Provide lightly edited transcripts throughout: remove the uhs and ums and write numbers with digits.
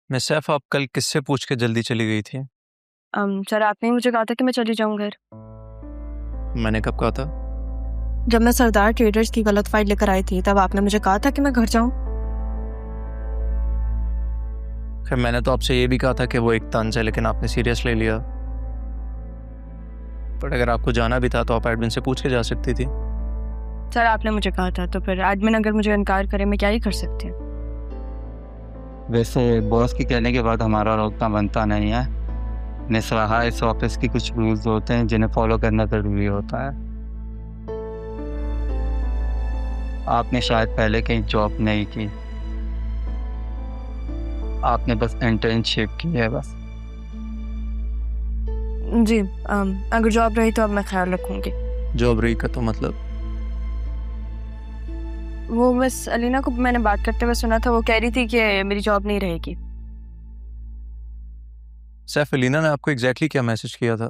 मैं सैफ, आप कल किससे पूछ के जल्दी चली गई थी? सर आपने ही मुझे कहा था कि मैं चली जाऊँ घर। मैंने कब कहा था? जब मैं सरदार ट्रेडर्स की गलत फाइल लेकर आई थी तब आपने मुझे कहा था कि मैं घर जाऊँ। खैर, मैंने तो आपसे ये भी कहा था कि वो एक तंज है, लेकिन आपने सीरियस ले लिया। पर अगर आपको जाना भी था तो आप एडमिन से पूछ के जा सकती थी। सर आपने मुझे कहा था तो फिर एडमिन अगर मुझे इनकार करे मैं क्या ही कर सकती हूँ। वैसे बॉस के कहने के बाद हमारा रोकना बनता नहीं है। निस्वाहा इस ऑफिस की कुछ रूल्स होते हैं जिन्हें फॉलो करना ज़रूरी होता है। आपने शायद पहले कहीं जॉब नहीं की, आपने बस इंटर्नशिप की है बस। जी अगर जॉब रही तो अब मैं ख्याल रखूँगी। जॉब रही का तो मतलब? वो बस अलीना को मैंने बात करते हुए सुना था, वो कह रही थी कि मेरी जॉब नहीं रहेगी। सैफ, अलीना ने आपको एग्जैक्टली क्या मैसेज किया था?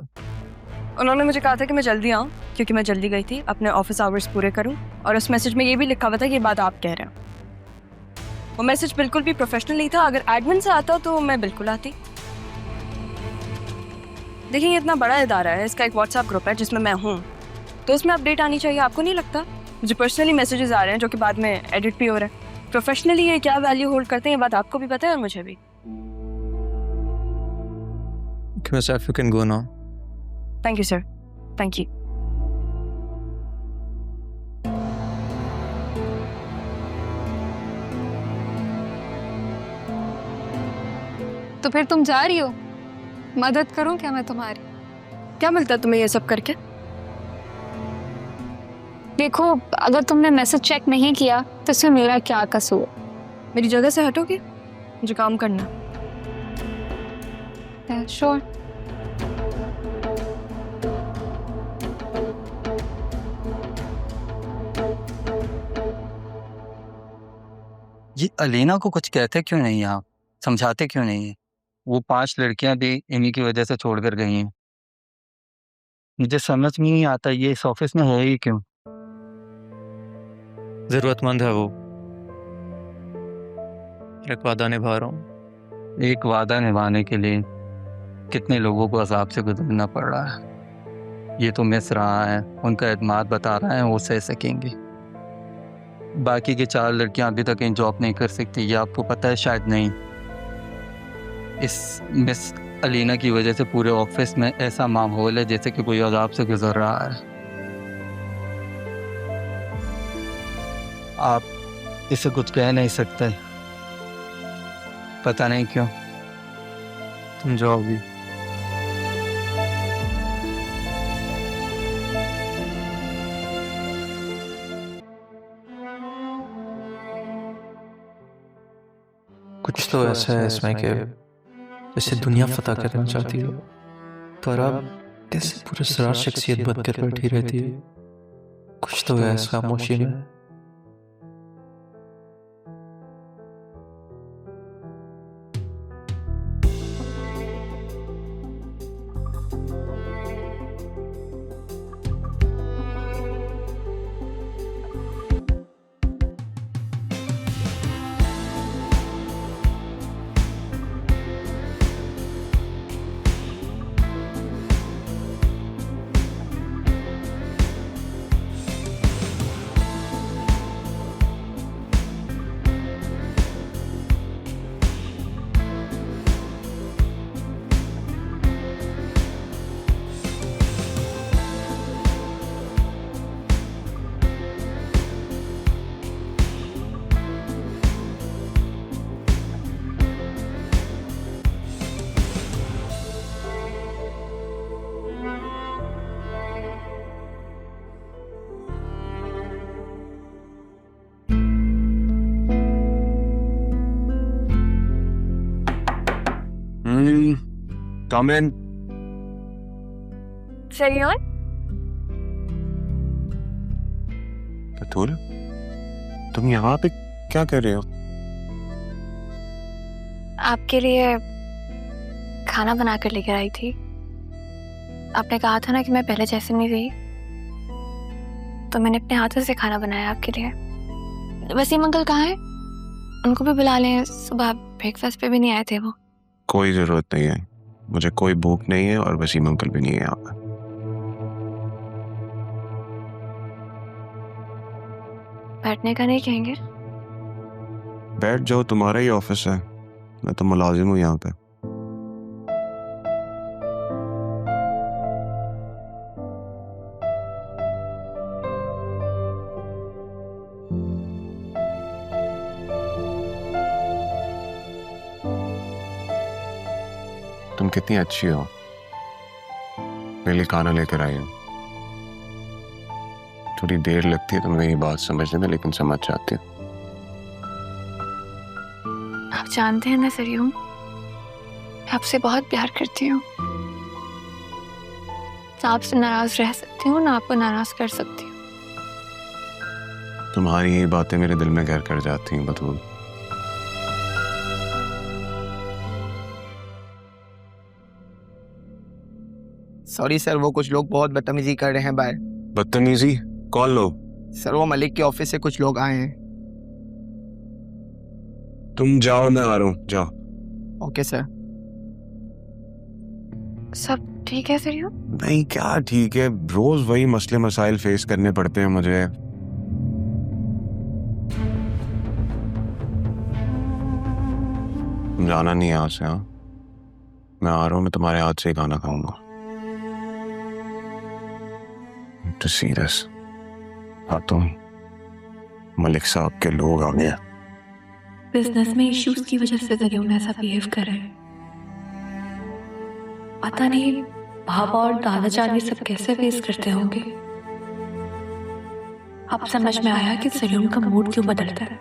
उन्होंने मुझे कहा था कि मैं जल्दी आऊँ क्योंकि मैं जल्दी गई थी, अपने ऑफिस आवर्स पूरे करूँ, और उस मैसेज में ये भी लिखा हुआ था कि ये बात आप कह रहे हैं। वो मैसेज बिल्कुल भी प्रोफेशनल नहीं था। अगर एडमिन से आता तो मैं बिल्कुल आती। देखिए ये इतना बड़ा इदारा है, इसका एक व्हाट्सएप ग्रुप है जिसमें मैं हूँ, तो उसमें अपडेट आनी चाहिए। आपको नहीं लगता? मुझे पर्सनली मैसेजेस आ रहे हैं जो कि बाद में एडिट भी हो रहे हैं। प्रोफेशनली ये क्या वैल्यू होल्ड करते हैं ये बात आपको भी पता है और मुझे भी। Okay, Saif, you can go now. Thank you sir, thank you. तो फिर तुम जा रही हो? मदद करूं क्या मैं तुम्हारी? क्या मिलता है तुम्हें ये सब करके? देखो, अगर तुमने मैसेज चेक नहीं किया तो इसमें मेरा क्या कसूर? मेरी जगह से हटोगे? मुझे काम करना। श्योर। ये अलीना को कुछ कहते क्यों नहीं हैं आप? समझाते क्यों नहीं हैं? वो 5 लड़कियां भी इन्हीं की वजह से छोड़कर गई हैं। मुझे समझ में नहीं आता ये इस ऑफिस में है ही क्यों। जरूरतमंद है वो। एक वादा निभा रहा हूँ। एक वादा निभाने के लिए कितने लोगों को अजाब से गुजरना पड़ रहा है। ये तो मिस रहा है, उनका एतमाद बता रहा है वो सह सकेंगे। बाकी की 4 लड़कियां अभी तक कहीं जॉब नहीं कर सकती, ये आपको पता है? शायद नहीं। इस मिस अलीना की वजह से पूरे ऑफिस में ऐसा माहौल है जैसे कि कोई अजाब से गुजर रहा है। आप इसे कुछ कह नहीं सकते, पता नहीं क्यों। तुम जाओगी? कुछ तो ऐसा है इसमें कि जैसे दुनिया फतह करना चाहती हो, पर अब कैसे पूरे सरार शख्सियत बन कर बैठी रहती है। कुछ तो है इस खामोशी में। Come in. सही और बतूल, तुम यहाँ पे क्या कर रहे हो? आपके लिए खाना बना कर लेकर आई थी। आपने कहा था ना कि मैं पहले जैसे नहीं रही, तो मैंने अपने हाथों से खाना बनाया आपके लिए। वसीम अंकल कहाँ हैं? उनको भी बुला लें, सुबह ब्रेकफास्ट पे भी नहीं आए थे वो। कोई जरूरत नहीं है, मुझे कोई भूख नहीं है और वसीम अंकल भी नहीं है यहाँ पर। बैठने का नहीं कहेंगे? बैठ जाओ, तुम्हारा ही ऑफिस है, मैं तो मुलाजिम हूँ यहाँ पे। तुम कितनी अच्छी हो, मेरे लिए खाना लेकर आई हो। थोड़ी देर लगती है तुम्हें मेरी बात समझने में, लेकिन समझ जाती हो। आप जानते हैं ना सरियम, मैं आपसे बहुत प्यार करती हूँ। ना आपसे नाराज रह सकती हूँ, ना आपको नाराज कर सकती हूँ। तुम्हारी ये बातें मेरे दिल में घर कर जाती हैं बतूल। सॉरी सर, वो कुछ लोग बहुत बदतमीजी कर रहे हैं बाहर। बदतमीजी? कौन लोग? सर वो मलिक के ऑफिस से कुछ लोग आए हैं। तुम जाओ, मैं आ रहा हूँ, जाओ। Okay sir. सब ठीक है सरियम? नहीं, क्या ठीक है, रोज वही मसले मसाइल फेस करने पड़ते हैं मुझे। तुम जाना नहीं यहाँ से। हाँ, मैं आ रहा हूँ, मैं तुम्हारे हाथ से ही खाना खाऊंगा। To see this, हाँ तुम मलिक साहब के लोग आ गए। बिजनेस में इश्यूज की वजह से सरियम ऐसा बिहेव कर रहे हैं। पता नहीं भाभा और दादा जान ये सब कैसे फेस करते होंगे। अब समझ में आया कि सरियम का मूड क्यों बदलता है।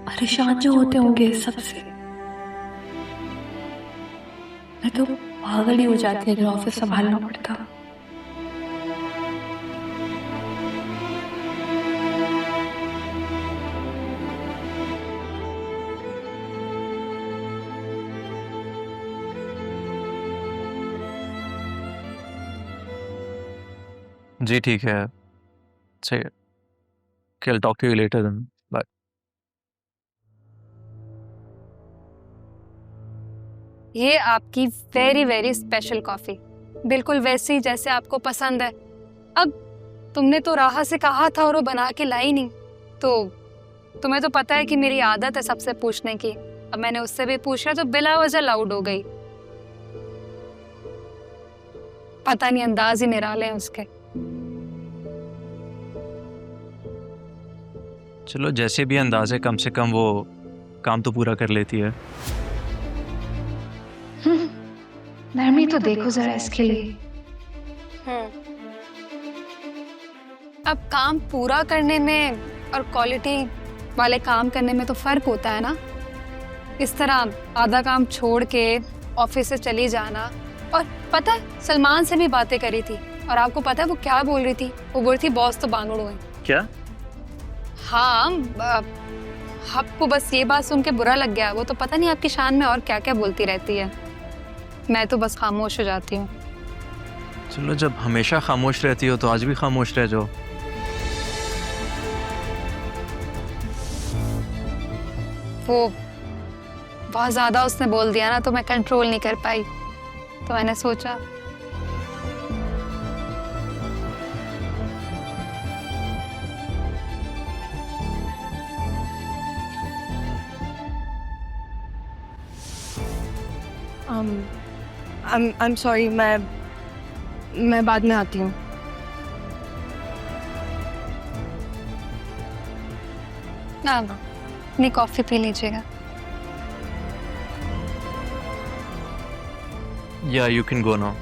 परेशान जो होते होंगे इस सब से। मैं तो पागल ही हो जाती अगर ऑफिस संभालना पड़ता। जी ठीक है, सही है। I'll talk to you later then. Bye. ये आपकी वेरी वेरी स्पेशल कॉफी, बिल्कुल वैसी जैसे आपको पसंद है। अब तुमने तो राहा से कहा था और वो बना के लाई नहीं, तो तुम्हें तो पता है कि मेरी आदत है सबसे पूछने की। अब मैंने उससे भी पूछा तो बिला वजह लाउड हो गई। पता नहीं, अंदाज ही निराले हैं उसके। चलो जैसे भी अंदाज है, कम से कम वो काम तो पूरा कर लेती है। नरमी तो देखो जरा इसके लिए। अब काम पूरा करने में और क्वालिटी वाले काम करने में तो फर्क होता है ना। इस तरह आधा काम छोड़ के ऑफिस से चली जाना। और पता है, सलमान से भी बातें करी थी और आपको पता है वो क्या बोल रही थी? वो बोल रही थी बॉस तो बांगड़ू है। क्या? हाँ, आपको बस ये बात सुन के बुरा लग गया। वो तो पता नहीं आपकी शान में और क्या क्या बोलती रहती है। मैं तो बस खामोश हो जाती हूँ। चलो, जब हमेशा खामोश रहती हो तो आज भी खामोश रह जाओ। वो बहुत ज्यादा उसने बोल दिया ना, तो मैं कंट्रोल नहीं कर पाई। तो मैंने सोचा I'm sorry, मैं बाद में आती हूँ। ना अपनी कॉफी पी लीजिएगा। Yeah, you can go now.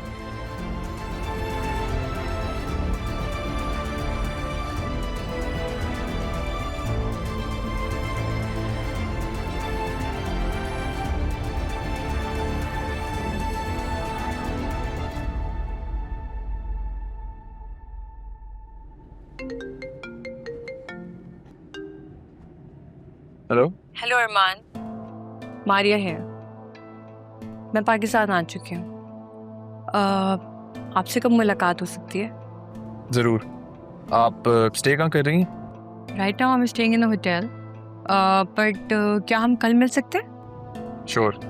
Hello Arman, Maria है। मैं पाकिस्तान आ चुकी हूँ। आपसे कब मुलाकात हो सकती है? ज़रूर। आप स्टे कहाँ कर रही हैं? Right now I am staying in a hotel. But क्या हम कल मिल सकते हैं? श्योर,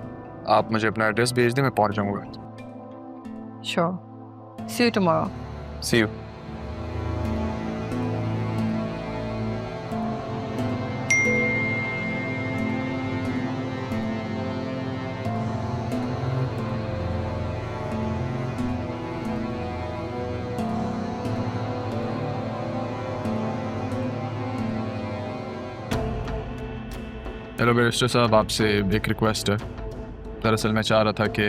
आप मुझे अपना एड्रेस भेज दें, मैं पहुंच जाऊंगा। Sure, see you tomorrow. See you. Hello barrister साहब, आपसे एक रिक्वेस्ट है। दरअसल मैं चाह रहा था कि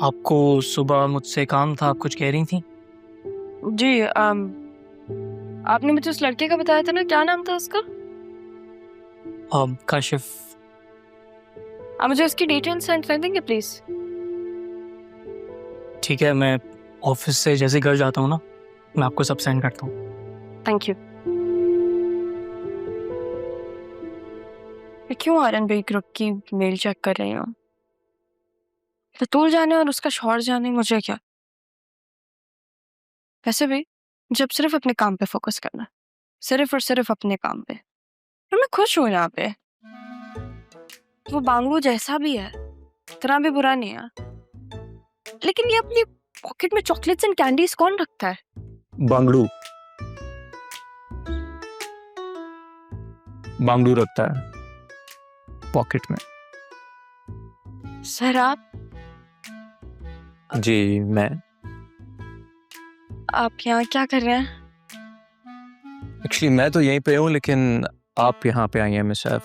आपको सुबह मुझसे काम था, आप कुछ कह रही थी? जी, आपने मुझे उस लड़के का बताया था ना, क्या नाम था उसका? काशिफ। आप मुझे उसकी डिटेल सेंड कर देंगे प्लीज? ठीक है, मैं ऑफिस से जैसे घर जाता हूँ ना, मैं आपको सब सेंड करता हूँ। Thank you. क्यों आर्यन भाई ग्रुप की मेल चेक कर रही हूँ? बतूल जाने और उसका शौहर जाने, मुझे क्या। वैसे भी जब सिर्फ अपने काम पे फोकस करना, सिर्फ और सिर्फ अपने काम पे, तो मैं खुश हूँ यहाँ पे। वो बांगलू जैसा भी है, इतना भी बुरा नहीं है, लेकिन ये अपनी पॉकेट में चॉकलेट्स एंड कैंडीज कौन रखता है? बांगलू रखता है पॉकेट में। सर आप जी, मैं आप यहाँ क्या कर रहे हैं? एक्चुअली मैं तो यहीं पे हूँ, लेकिन आप यहाँ पे आई हैं miss F.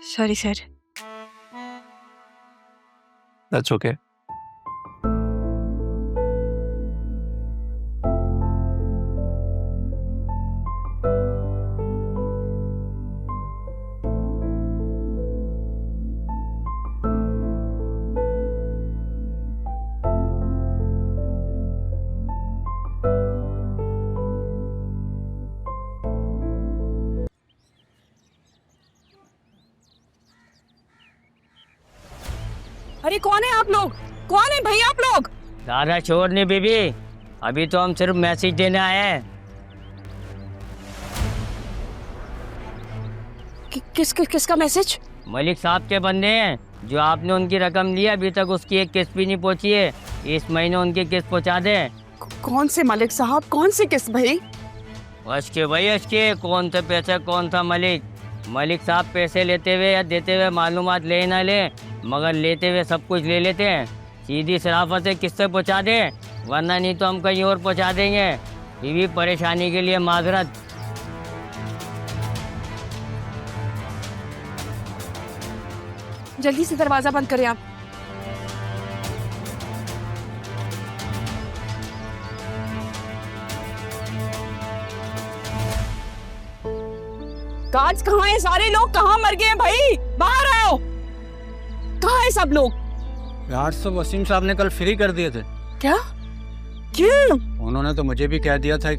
Sorry sir. That's okay. अरे कौन है आप लोग? कौन है भाई आप लोग? दादा छोड़ नहीं बीबी, अभी तो हम सिर्फ मैसेज देने आए हैं। किसका मैसेज? मलिक साहब के बंदे हैं, जो आपने उनकी रकम ली, अभी तक उसकी एक किस्त भी नहीं पहुंची है। इस महीने उनकी किस्त पहुंचा दे। कौन से मलिक साहब, कौन सी किस्त भाई? अशके भाई अशके, कौन सा पैसा, कौन सा मलिक? मलिक साहब पैसे लेते हुए या देते हुए मालूमात ले ना ले, मगर लेते हुए सब कुछ ले लेते हैं। सीधी शराफत से किससे पहुंचा दे, वरना नहीं तो हम कहीं और पहुंचा देंगे। बीवी परेशानी के लिए माजरत। जल्दी से दरवाजा बंद करें आप। गार्ड्स कहाँ हैं? सारे लोग कहाँ मर गए हैं भाई? बाहर आओ। कहाँ हैं सब लोग? गार्ड्स तो वसीम साहब ने कल फ्री कर दिए थे। क्या? क्यों? उन्होंने तो मुझे भी कह दिया था कि